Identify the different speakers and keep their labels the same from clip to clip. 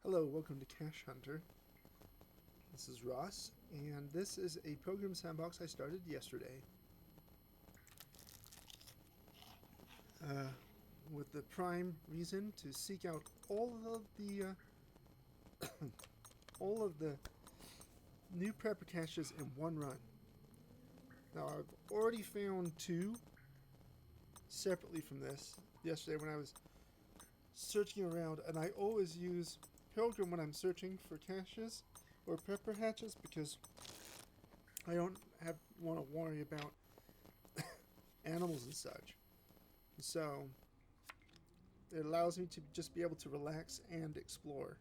Speaker 1: Hello, welcome to Cache Hunter. This is Ross, and this is a program sandbox I started yesterday uh, with the prime reason to seek out all of the new prepper caches in one run. Now I've already found two separately from this yesterday when I was searching around, and I always use Pilgrim when I'm searching for caches or prepper hatches because I don't want to worry about animals and such. So it allows me to just be able to relax and explore.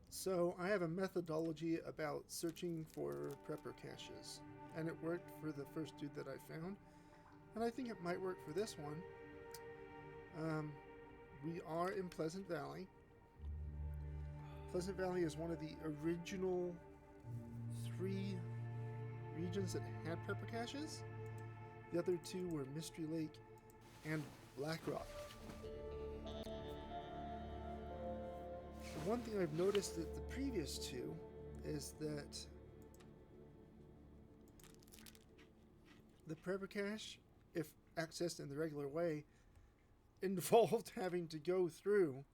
Speaker 1: So I have a methodology about searching for prepper caches, and it worked for the first dude that I found, and I think it might work for this one. We are in Pleasant Valley. Pleasant Valley is one of the original 3 regions that had prepper caches. The other 2 were Mystery Lake and Black Rock. The one thing I've noticed at the previous 2 is that the prepper cache, if accessed in the regular way, involved having to go through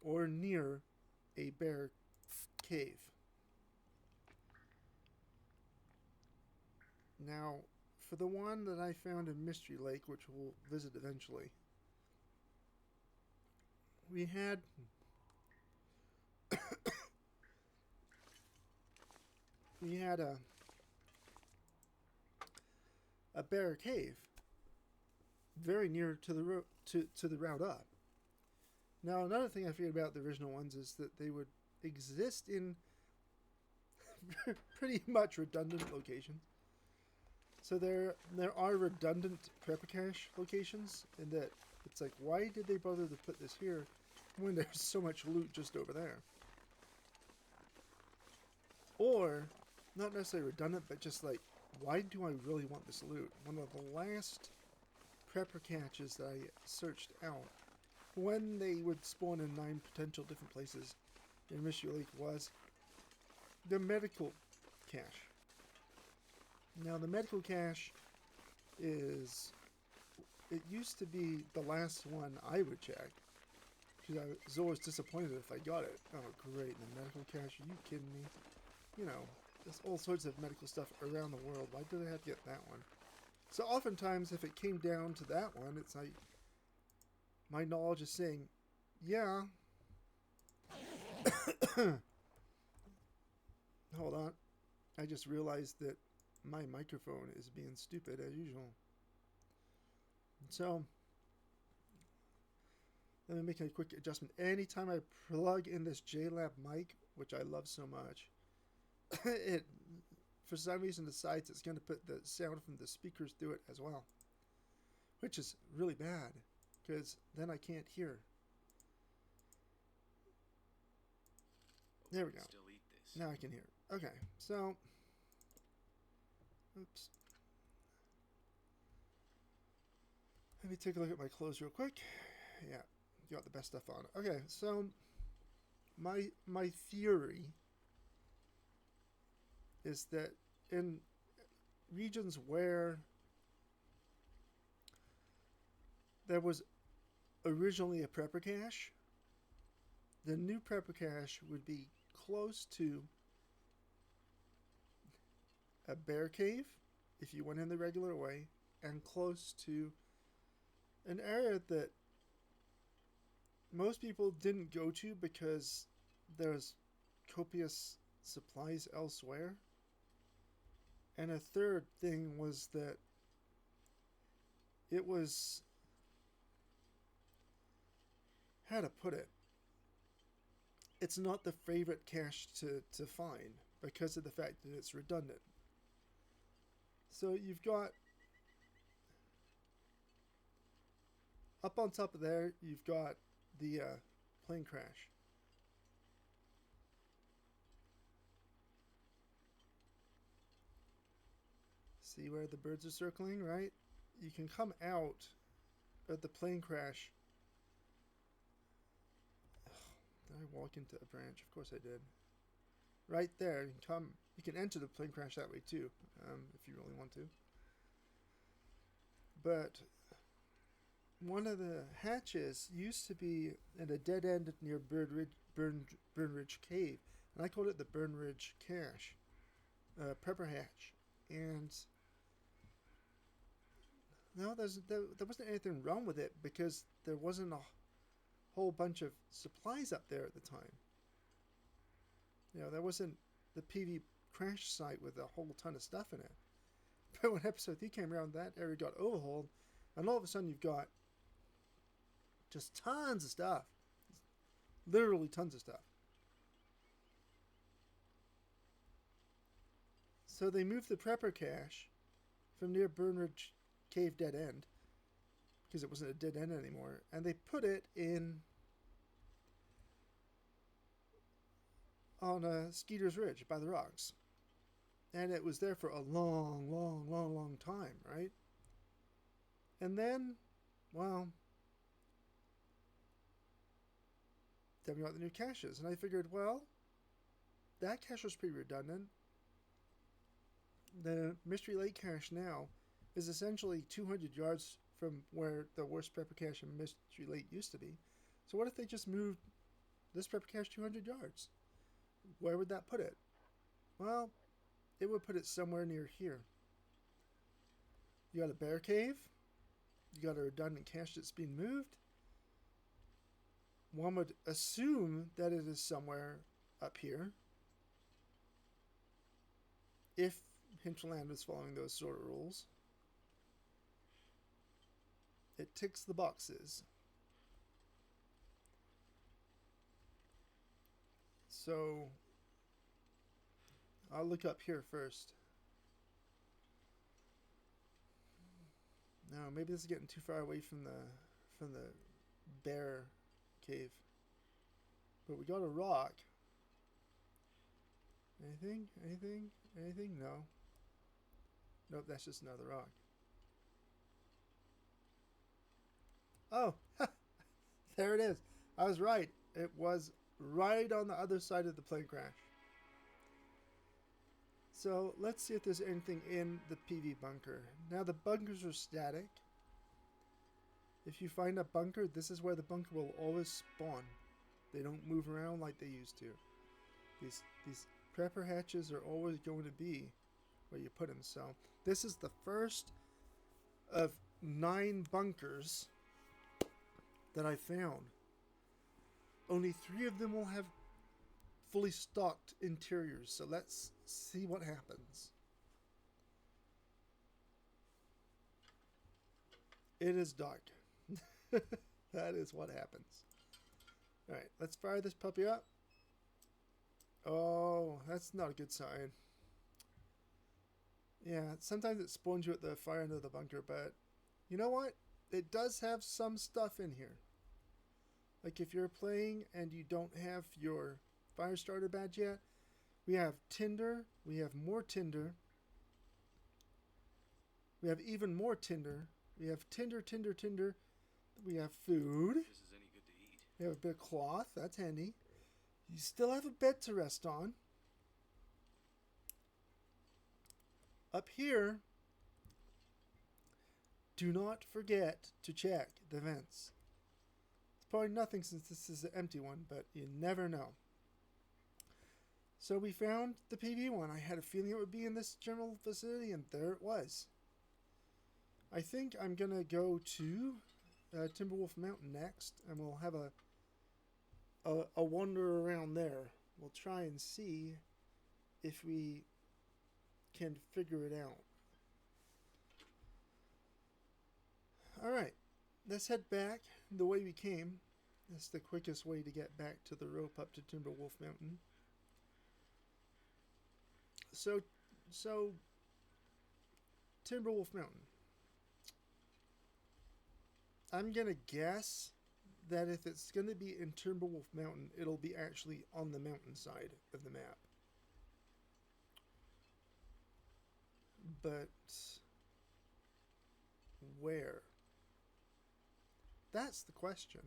Speaker 1: or near a bear cave. Now, for the one that I found in Mystery Lake, which we'll visit eventually, we had a bear cave very near to the to the route up. Now, another thing I figured about the original ones is that they would exist in pretty much redundant locations. So there are redundant prepper cache locations, in that it's like, why did they bother to put this here when there's so much loot just over there? Or, not necessarily redundant, but just like, why do I really want this loot? One of the last prepper caches that I searched out, when they would spawn in 9 potential different places in Mystery Lake, was the medical cache. Now, the medical cache it used to be the last one I would check, because I was always disappointed if I got it. Oh, great, the medical cache, are you kidding me? You know, there's all sorts of medical stuff around the world. Why do they have to get that one? So oftentimes, if it came down to that one, it's like, my knowledge is saying, yeah. Hold on. I just realized that my microphone is being stupid as usual. So, let me make a quick adjustment. Anytime I plug in this JLab mic, which I love so much, it, for some reason, decides it's going to put the sound from the speakers through it as well. Which is really bad, because then I can't hear. There we go.
Speaker 2: Still eat this.
Speaker 1: Now I can hear. Okay, so... Oops. Let me take a look at my clothes real quick. Yeah, got the best stuff on. Okay, so... My theory is that in regions where there was originally a prepper cache, the new prepper cache would be close to a bear cave, if you went in the regular way, and close to an area that most people didn't go to because there's copious supplies elsewhere. And a third thing was that it was, how to put it, it's not the favorite cache to find because of the fact that it's redundant. So you've got, up on top of there, you've got the plane crash. See where the birds are circling, right? You can come out of the plane crash. Did I walk into a branch? Of course I did. Right there, you can enter the plane crash that way too, if you really want to. But one of the hatches used to be at a dead end near Burn Ridge Cave, and I called it the Burn Ridge Cache, Prepper Hatch. And no, there wasn't anything wrong with it because there wasn't a whole bunch of supplies up there at the time. You know, there wasn't the PV crash site with a whole ton of stuff in it. But when episode 3 came around, that area got overhauled, and all of a sudden you've got just tons of stuff. Literally tons of stuff. So they moved the prepper cache from near Burn Ridge Cave dead end, because it wasn't a dead end anymore, and they put it in on Skeeter's Ridge by the rocks. And it was there for a long time, right? And then, well, then we got the new caches, and I figured, well, that cache was pretty redundant. The Mystery Lake cache now is essentially 200 yards from where the worst prepper cache in Mystery Lake used to be. So what if they just moved this prepper cache 200 yards? Where would that put it? Well, it would put it somewhere near here. You got a bear cave. You got a redundant cache that's being moved. One would assume that it is somewhere up here, if Hinterland was following those sort of rules. It ticks the boxes. So I'll look up here first. No, maybe this is getting too far away from the bear cave. But we got a rock. Anything? Anything? Anything? No. Nope, that's just another rock. Oh, there it is. I was right. It was right on the other side of the plane crash. So let's see if there's anything in the PV bunker. Now the bunkers are static. If you find a bunker, this is where the bunker will always spawn. They don't move around like they used to. These prepper hatches are always going to be where you put them. So this is the first of 9 bunkers that I found. Only 3 of them will have fully stocked interiors. So let's see what happens. It is dark. That is what happens. Alright, let's fire this puppy up. Oh, that's not a good sign. Yeah, sometimes it spawns you at the far end of the bunker, but you know what? It does have some stuff in here. Like if you're playing and you don't have your fire starter badge yet, we have tinder, we have more tinder, we have even more tinder, we have tinder, we have food,
Speaker 2: This is any good to eat.
Speaker 1: we have a bit of cloth, that's handy. You still have a bed to rest on. Up here, do not forget to check the vents. It's probably nothing since this is an empty one, but you never know. So we found the PV1. I had a feeling it would be in this general vicinity, and there it was. I think I'm going to go to Timberwolf Mountain next, and we'll have a wander around there. We'll try and see if we can figure it out. Alright, let's head back the way we came. That's the quickest way to get back to the rope up to Timberwolf Mountain. So Timberwolf Mountain. I'm gonna guess that if it's gonna be in Timberwolf Mountain, it'll be actually on the mountainside of the map. But where? That's the question.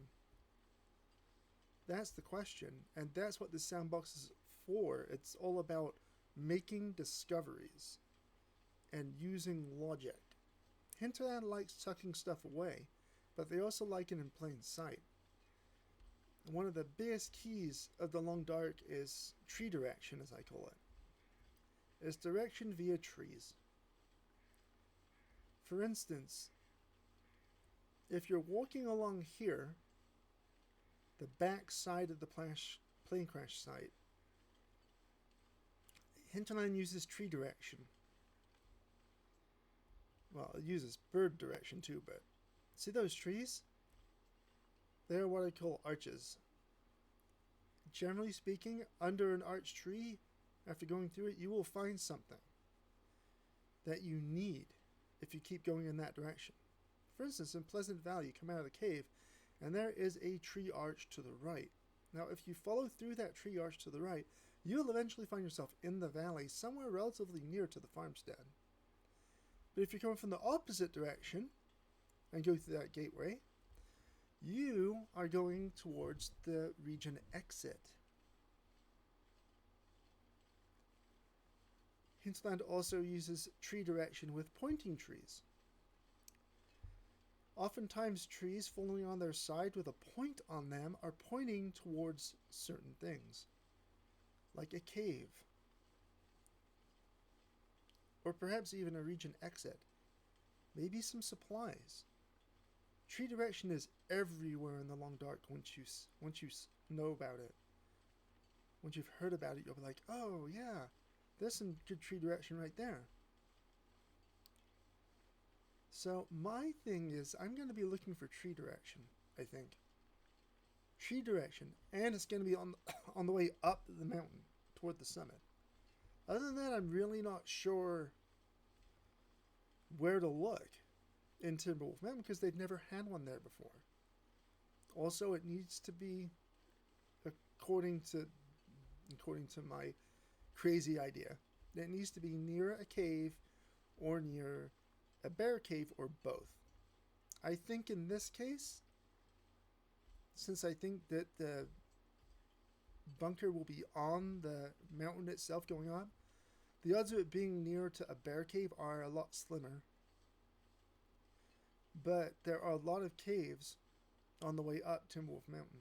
Speaker 1: That's the question. And that's what this soundbox is for. It's all about making discoveries and using logic. Hinterland likes tucking stuff away, but they also like it in plain sight. One of the biggest keys of the Long Dark is tree direction, as I call it. It's direction via trees. For instance, if you're walking along here, the back side of the plane crash site, Hinterland uses tree direction. Well, it uses bird direction too, but see those trees? They're what I call arches. Generally speaking, under an arch tree, after going through it, you will find something that you need if you keep going in that direction. For instance, in Pleasant Valley, you come out of the cave, and there is a tree arch to the right. Now, if you follow through that tree arch to the right, you'll eventually find yourself in the valley, somewhere relatively near to the farmstead. But if you're coming from the opposite direction, and go through that gateway, you are going towards the region exit. Hinterland also uses tree direction with pointing trees. Oftentimes trees falling on their side with a point on them are pointing towards certain things, like a cave, or perhaps even a region exit, maybe some supplies. Tree direction is everywhere in the Long Dark once you know about it. Once you've heard about it, you'll be like, oh yeah, there's some good tree direction right there. So my thing is, I'm going to be looking for tree direction, I think. Tree direction, and it's going to be on the way up the mountain toward the summit. Other than that, I'm really not sure where to look in Timberwolf Mountain because they've never had one there before. Also, it needs to be, according to my crazy idea, it needs to be near a cave or near a bear cave or both. I think in this case, since I think that the bunker will be on the mountain itself going up, the odds of it being near to a bear cave are a lot slimmer. But there are a lot of caves on the way up Timberwolf Mountain.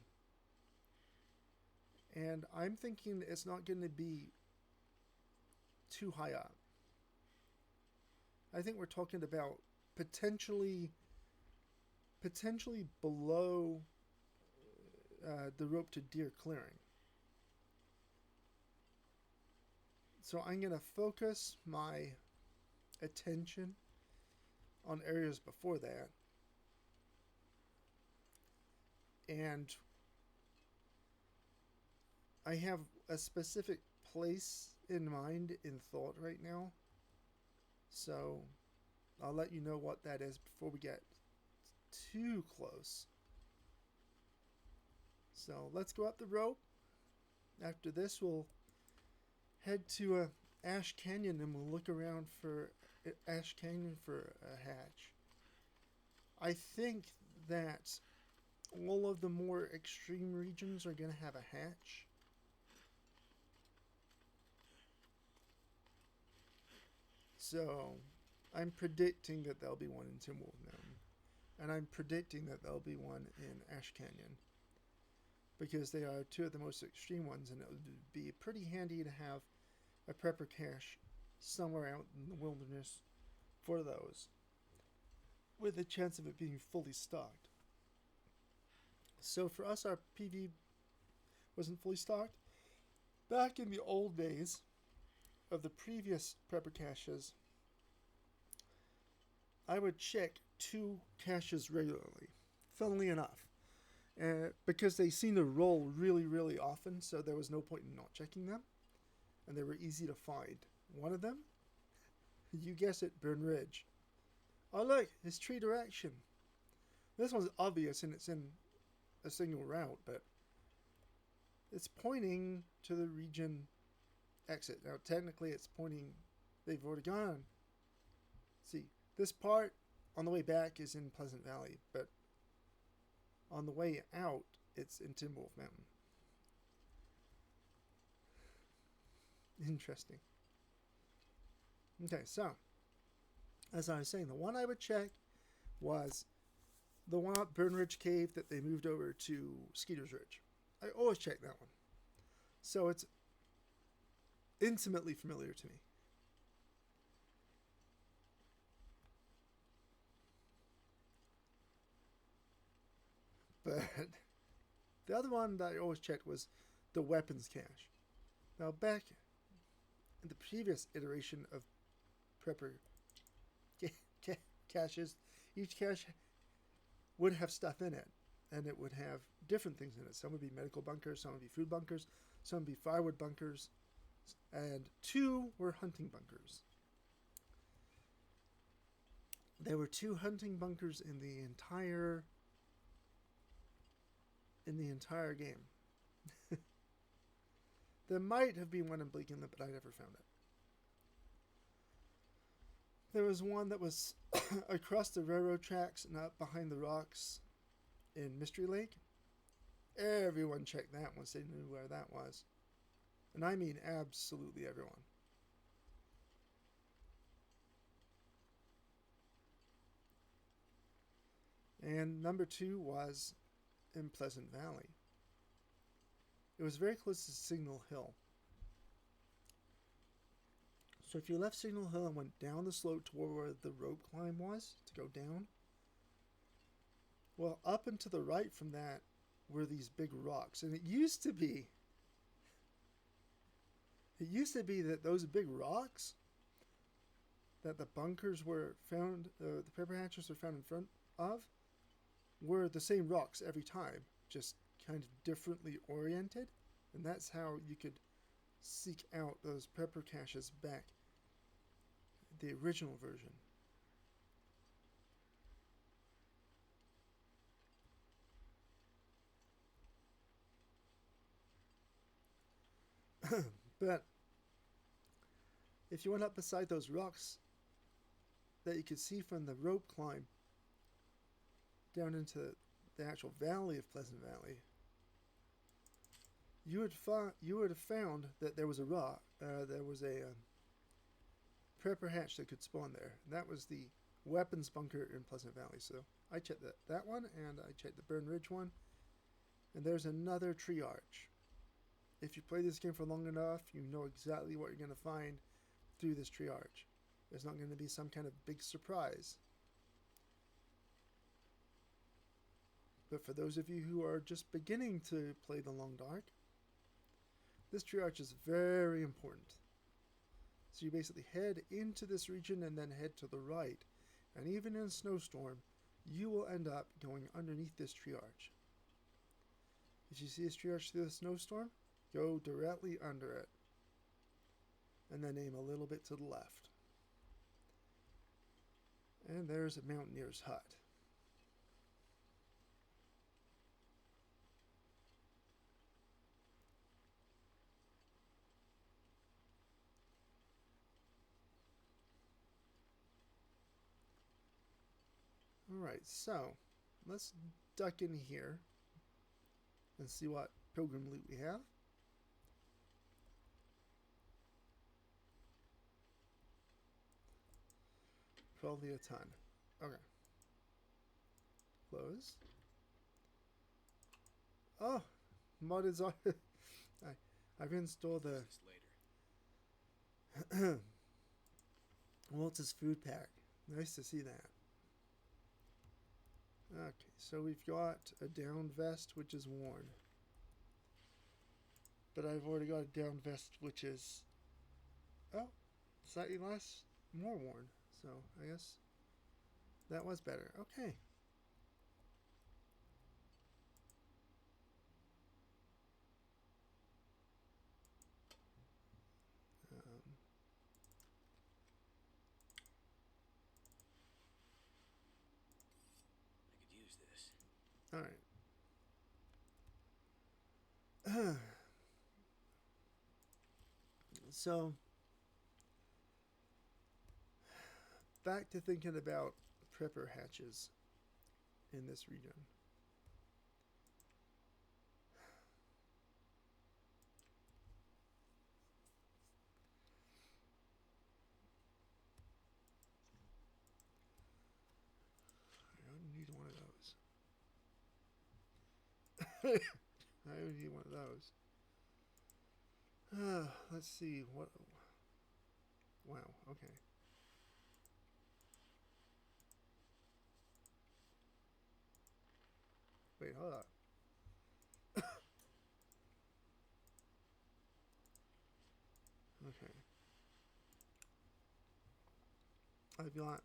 Speaker 1: And I'm thinking it's not going to be too high up. I think we're talking about potentially below the rope to deer clearing. So I'm going to focus my attention on areas before that. And I have a specific place in mind, in thought right now. So I'll let you know what that is before we get too close. So let's go up the rope. After this, we'll head to Ash Canyon and we'll look around for Ash Canyon for a hatch. I think that all of the more extreme regions are going to have a hatch. So I'm predicting that there'll be one in Timberwolf Mountain. And I'm predicting that there'll be one in Ash Canyon. Because they are two of the most extreme ones, and it would be pretty handy to have a prepper cache somewhere out in the wilderness for those, with a chance of it being fully stocked. So for us, our PV wasn't fully stocked. Back in the old days of the previous prepper caches, I would check 2 caches regularly, funnily enough. Because they seem to roll really, really often, so there was no point in not checking them. And they were easy to find. One of them, you guess it, Burn Ridge. Oh look, it's tree direction. This one's obvious and it's in a single route, but it's pointing to the region exit. Now technically it's pointing, they've already gone See, this part on the way back is in Pleasant Valley, but on the way out, it's in Timberwolf Mountain. Interesting. Okay, so, as I was saying, the one I would check was the one at Burn Ridge Cave that they moved over to Skeeter's Ridge. I always check that one. So it's intimately familiar to me. But the other one that I always checked was the weapons cache. Now, back in the previous iteration of prepper caches, each cache would have stuff in it, and it would have different things in it. Some would be medical bunkers, some would be food bunkers, some would be firewood bunkers, and 2 were hunting bunkers. There were 2 hunting bunkers in the entire game. There might have been one in Bleak Inlet, but I never found it. There was one that was across the railroad tracks and up behind the rocks in Mystery Lake. Everyone checked that once they knew where that was. And I mean absolutely everyone. And number 2 was in Pleasant Valley. It was very close to Signal Hill. So if you left Signal Hill and went down the slope to where the rope climb was to go down, well, up and to the right from that were these big rocks. And it used to be that those big rocks that the bunkers were found, the pepper hatchers were found in front of, were the same rocks every time, just kind of differently oriented. And that's how you could seek out those pepper caches back, the original version. But if you went up beside those rocks that you could see from the rope climb down into the actual valley of Pleasant Valley, you would have found that there was a rock, there was a prepper hatch that could spawn there. And that was the weapons bunker in Pleasant Valley. So I checked that one, and I checked the Burn Ridge one, and there's another tree arch. If you play this game for long enough, you know exactly what you're going to find through this tree arch. There's not going to be some kind of big surprise. But for those of you who are just beginning to play the Long Dark, this tree arch is very important. So you basically head into this region and then head to the right. And even in a snowstorm, you will end up going underneath this tree arch. If you see this tree arch through the snowstorm, go directly under it. And then aim a little bit to the left. And there's a mountaineer's hut. Alright, so let's duck in here and see what pilgrim loot we have. Probably a ton. Okay. Close. Oh, modded I've installed the Waltz's food pack. Nice to see that. Okay, so we've got a down vest which is worn. But I've already got a down vest which is, oh, slightly less, more worn. So I guess that was better. Okay.
Speaker 2: I could use this.
Speaker 1: All right. So back to thinking about prepper hatches in this region. I don't need one of those. I don't need one of those. Let's see what. Wow. Okay. Wait, hold on. Okay. I've got.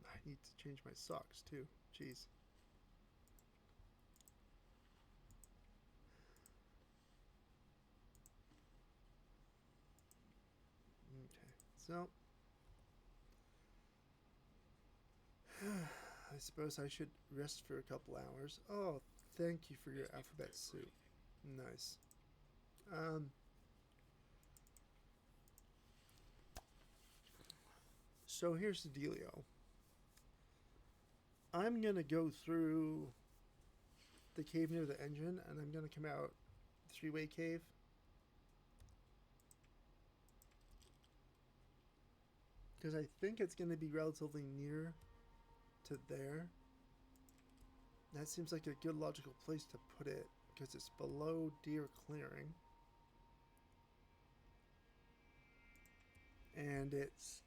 Speaker 1: I need to change my socks too. Jeez. Okay. So. I suppose I should rest for a couple hours. Oh, thank you for your alphabet soup. Nice. So here's the dealio. I'm gonna go through the cave near the engine, and I'm gonna come out three-way cave. Because I think it's gonna be relatively near to there. That seems like a good logical place to put it, because it's below deer clearing. And it's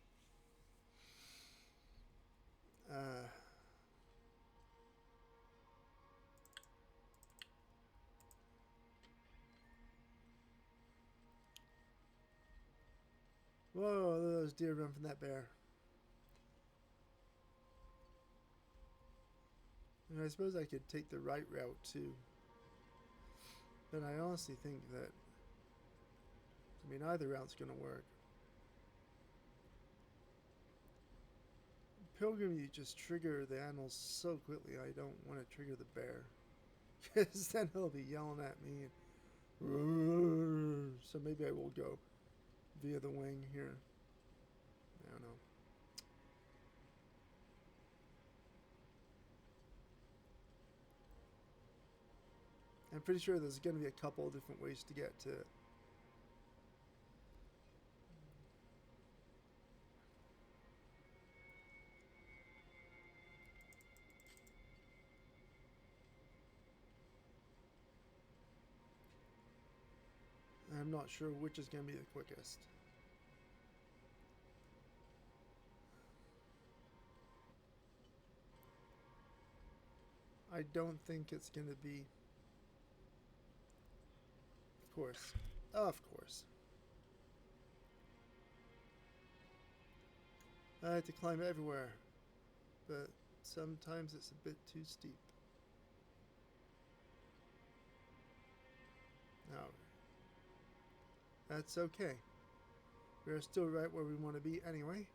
Speaker 1: whoa, those deer run from that bear. And I suppose I could take the right route too. But I honestly think that, I mean, either route's gonna work. Pilgrim, you just trigger the animals so quickly. I don't want to trigger the bear, because then he'll be yelling at me. So maybe I will go via the wing here. I don't know. I'm pretty sure there's going to be a couple of different ways to get to it. I'm not sure which is going to be the quickest. I don't think it's going to be. Of course. Of course. I had to climb everywhere, but sometimes it's a bit too steep. No. That's okay. We're still right where we want to be anyway.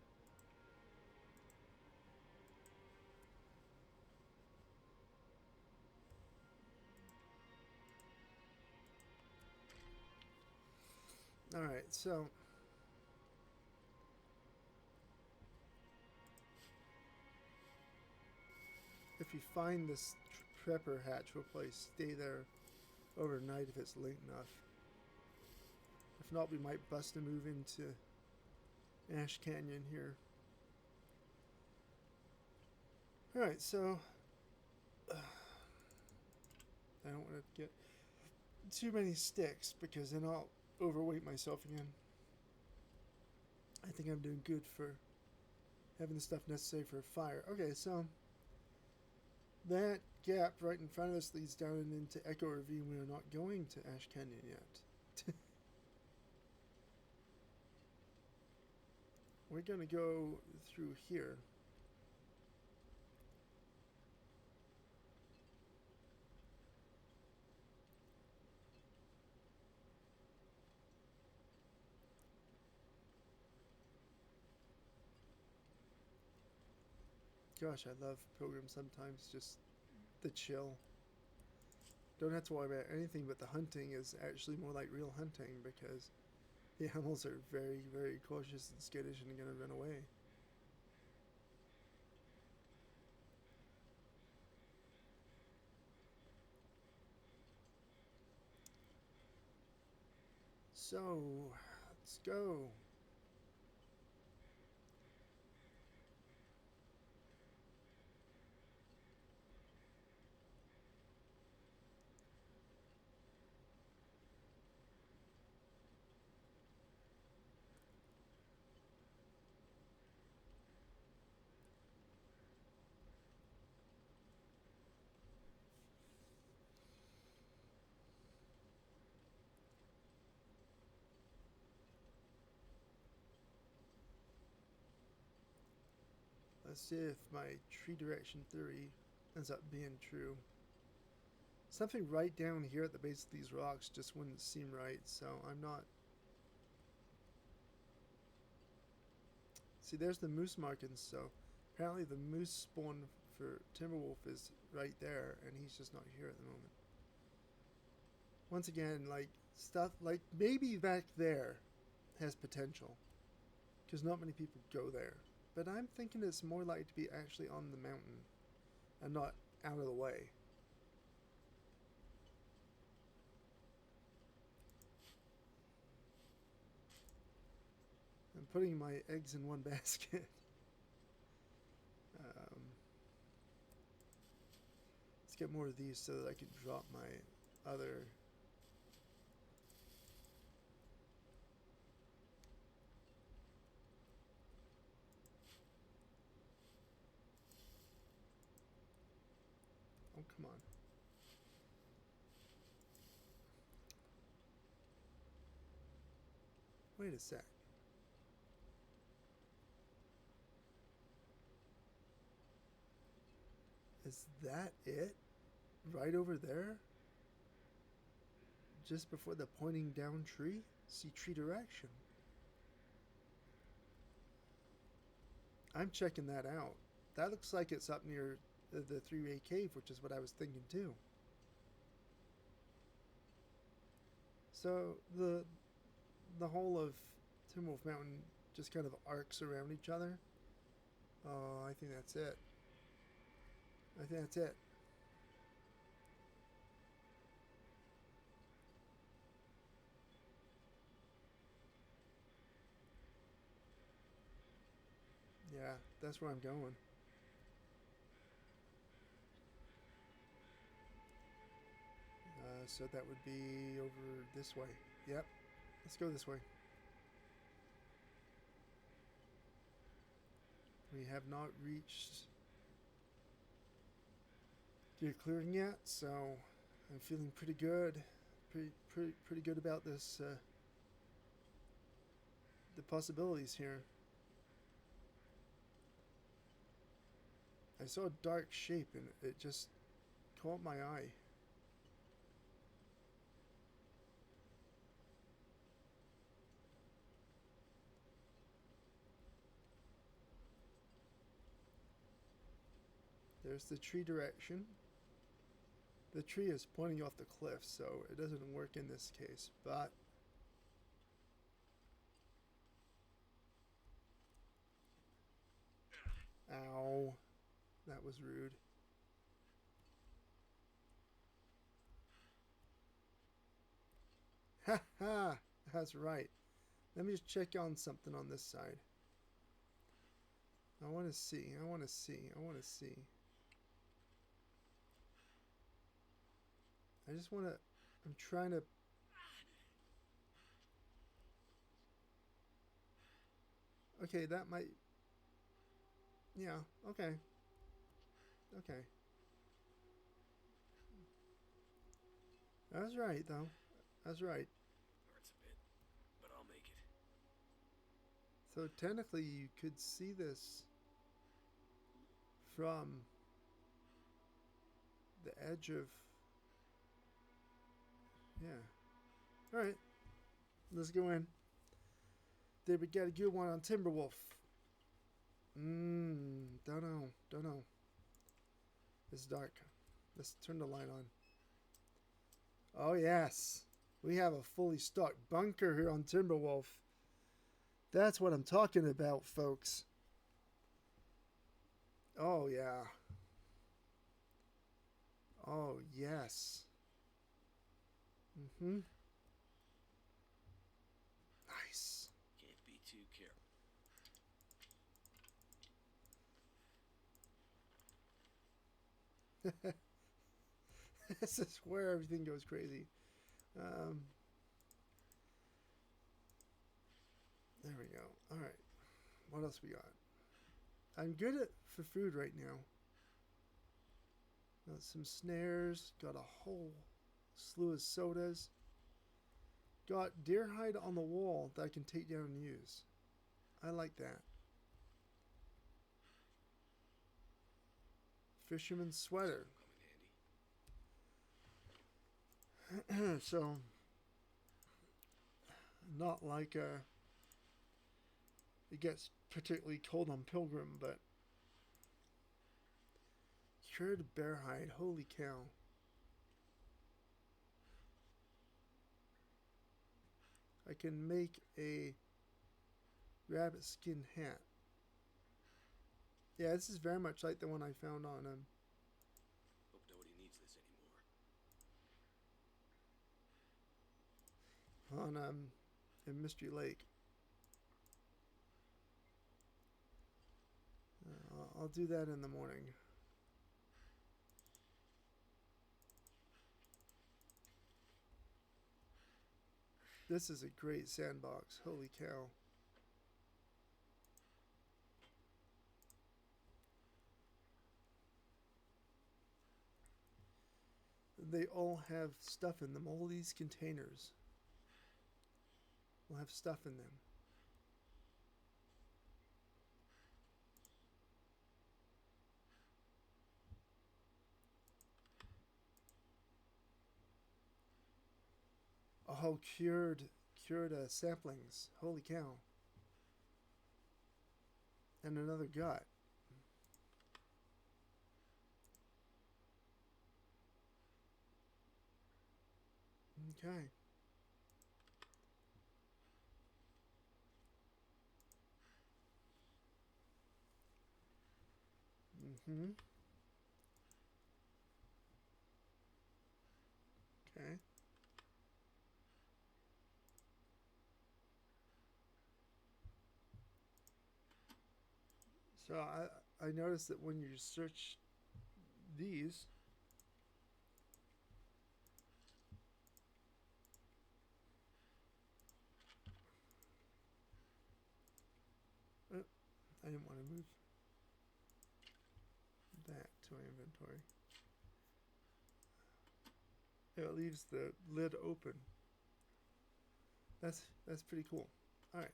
Speaker 1: Alright, so if you find this prepper hatch place, stay there overnight if it's late enough. If not, we might bust a move into Ash Canyon here. Alright, so I don't want to get too many sticks because then I'll overweight myself again. I think I'm doing good for having the stuff necessary for a fire. Okay, so that gap right in front of us leads down and into Echo Ravine. We are not going to Ash Canyon yet. We're going to go through here. Gosh, I love Pilgrim sometimes, just the chill. Don't have to worry about anything, but the hunting is actually more like real hunting because The animals are very, very cautious and skittish and gonna run away. So, let's go. Let's see if my tree direction theory ends up being true. Something right down here at the base of these rocks just wouldn't seem right, so I'm not... See, there's the moose markings, so apparently the moose spawn for Timberwolf is right there, and he's just not here at the moment. Once again, like, stuff, like, maybe back there has potential, because not many people go there. But I'm thinking it's more likely to be actually on the mountain, and not out of the way. I'm putting my eggs in one basket. Let's get more of these so that I can drop my other... Oh, come on. Wait a sec. Is that it? Right over there? Just before the pointing down tree? See tree direction. I'm checking that out. That looks like it's up near the three-way cave, which is what I was thinking too. So the whole of Timberwolf Mountain just kind of arcs around each other. Oh, I think that's it. I think that's it. Yeah, that's where I'm going. So that would be over this way. Yep, let's go this way. We have not reached the clearing yet, so I'm feeling pretty good. Pretty good about this. The possibilities here. I saw a dark shape and it just caught my eye. There's the tree direction. The tree is pointing off the cliff, so it doesn't work in this case, but ow, that was rude. Ha ha, that's right. Let me just check on something on this side. I want to see. I just want to... I'm trying to... Okay, that might... Yeah, okay. Okay. That's right, though. That's right.
Speaker 2: Hurts a bit, but I'll make it.
Speaker 1: So technically you could see this from the edge of... Yeah. Alright. Let's go in. There we got a good one on Timberwolf. Don't know. It's dark. Let's turn the light on. Oh, yes. We have a fully stocked bunker here on Timberwolf. That's what I'm talking about, folks. Oh, yeah. Oh, yes. Mm-hmm. Nice.
Speaker 2: Can't be too careful.
Speaker 1: This is where everything goes crazy. There we go. All right. What else we got? I'm good for food right now. Got some snares. Got a whole slew of sodas. Got deer hide on the wall that I can take down and use. I like that. Fisherman's sweater. So, not like it gets particularly cold on Pilgrim, but cured bear hide. Holy cow! I can make a rabbit skin hat. Yeah, this is very much like the one I found on
Speaker 2: Hope nobody needs this anymore.
Speaker 1: in Mystery Lake. I'll do that in the morning. This is a great sandbox. Holy cow. They all have stuff in them. All these containers will have stuff in them. Oh, cured saplings. Holy cow. And another gut. Okay. Mm-hmm. Okay. So I noticed that when you search these, I didn't want to move that to my inventory. It leaves the lid open. That's pretty cool. All right.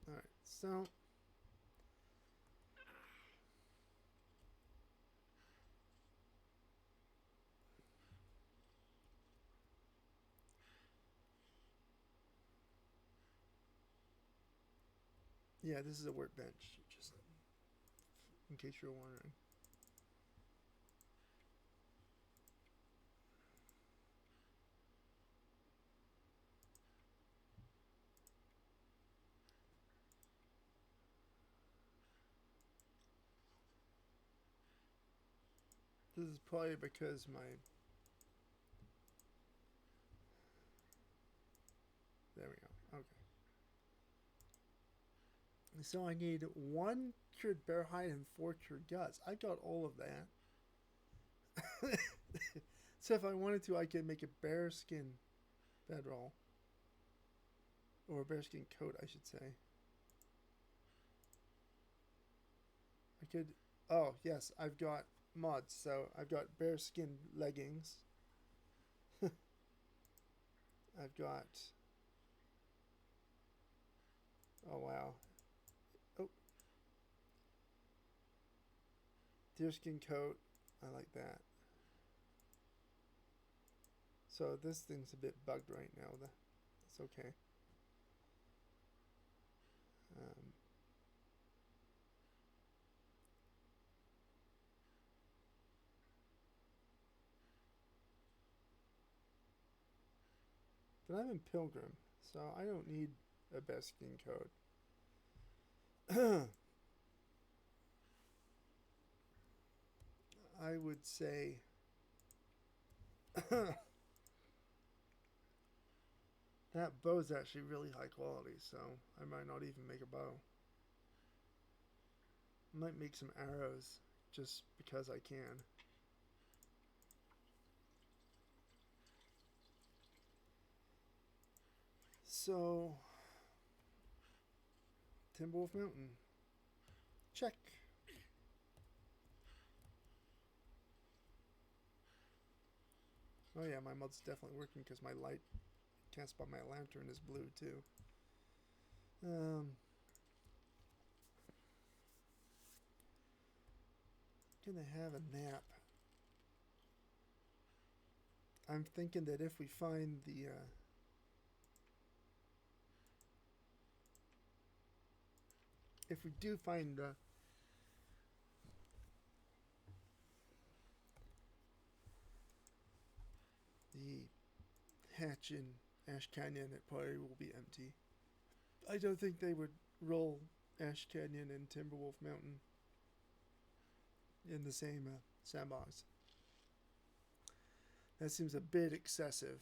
Speaker 1: All right. So yeah, this is a workbench, just in case you're wondering. This is probably because my... There we go. Okay. So I need 1 cured bear hide and 4 cured guts. I got all of that. So if I wanted to, I could make a bear skin bedroll. Or a bear skin coat, I should say. I could... Oh, yes, I've got mods. So I've got bear skin leggings. I've got... Oh, wow. Oh. Deerskin coat. I like that. So this thing's a bit bugged right now. That's okay. But I'm in Pilgrim, so I don't need a best skin code. I would say that bow's actually really high quality, so I might not even make a bow. I might make some arrows just because I can. So, Timberwolf Mountain. Check. Oh yeah, my mod's definitely working because my light cast by my lantern is blue too. Gonna have a nap. I'm thinking that if we find the if we do find the hatch in Ash Canyon, it probably will be empty. I don't think they would roll Ash Canyon and Timberwolf Mountain in the same sandbox. That seems a bit excessive.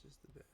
Speaker 1: Just a bit.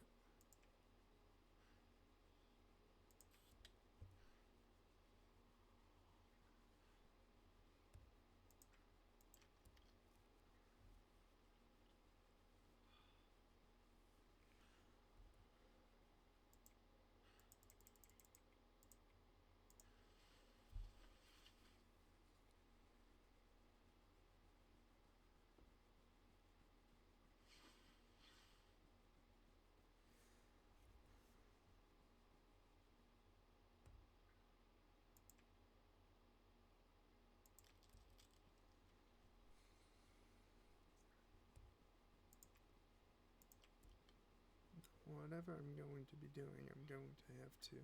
Speaker 1: Whatever I'm going to be doing, I'm going to have to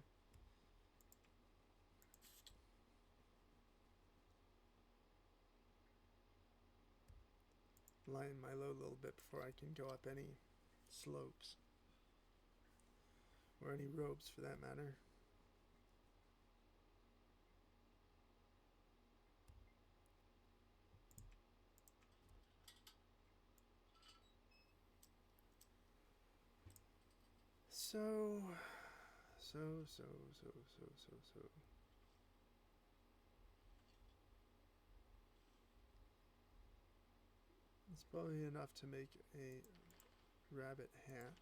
Speaker 1: line my load a little bit before I can go up any slopes. Or any ropes for that matter. So. It's probably enough to make a rabbit hat.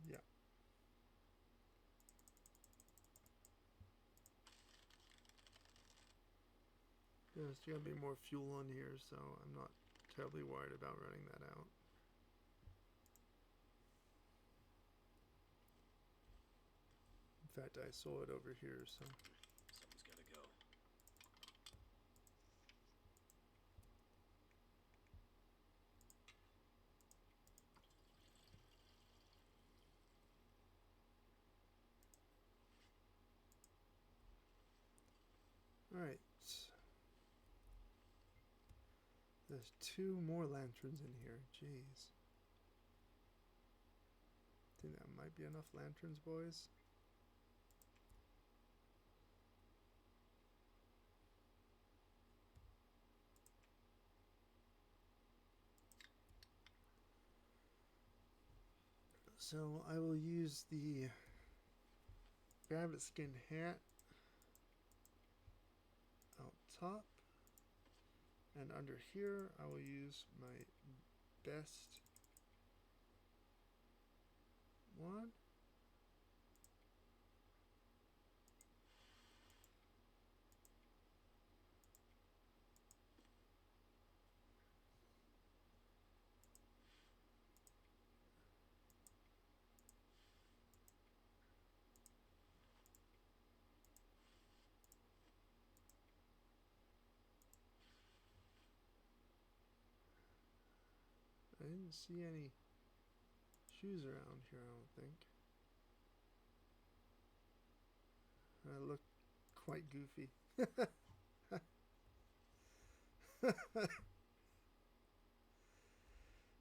Speaker 1: Yeah. There's going to be more fuel on here, so I'm not terribly worried about running that out. In fact, I saw it over here, so.
Speaker 2: Something's gotta go.
Speaker 1: Alright. There's 2 more lanterns in here. Jeez. Think that might be enough lanterns, boys. So I will use the rabbit skin hat out top, and under here I will use my best one. I didn't see any shoes around here, I don't think. I look quite goofy.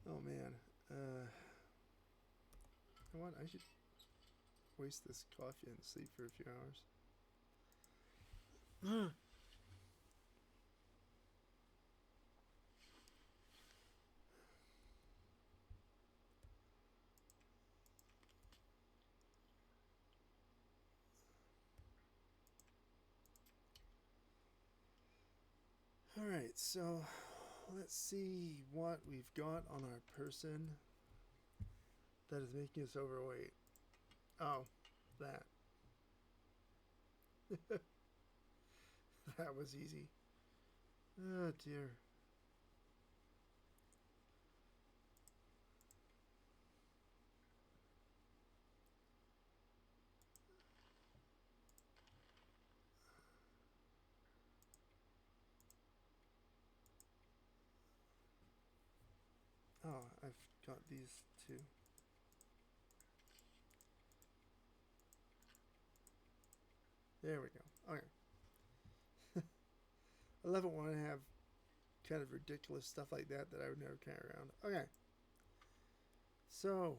Speaker 1: Oh man. You know what? I should waste this coffee and sleep for a few hours. Alright, so let's see what we've got on our person that is making us overweight. Oh, that. That was easy. Oh dear. Oh, I've got these two. There we go. Okay. I love it when I have kind of ridiculous stuff like that that I would never carry around. Okay. So,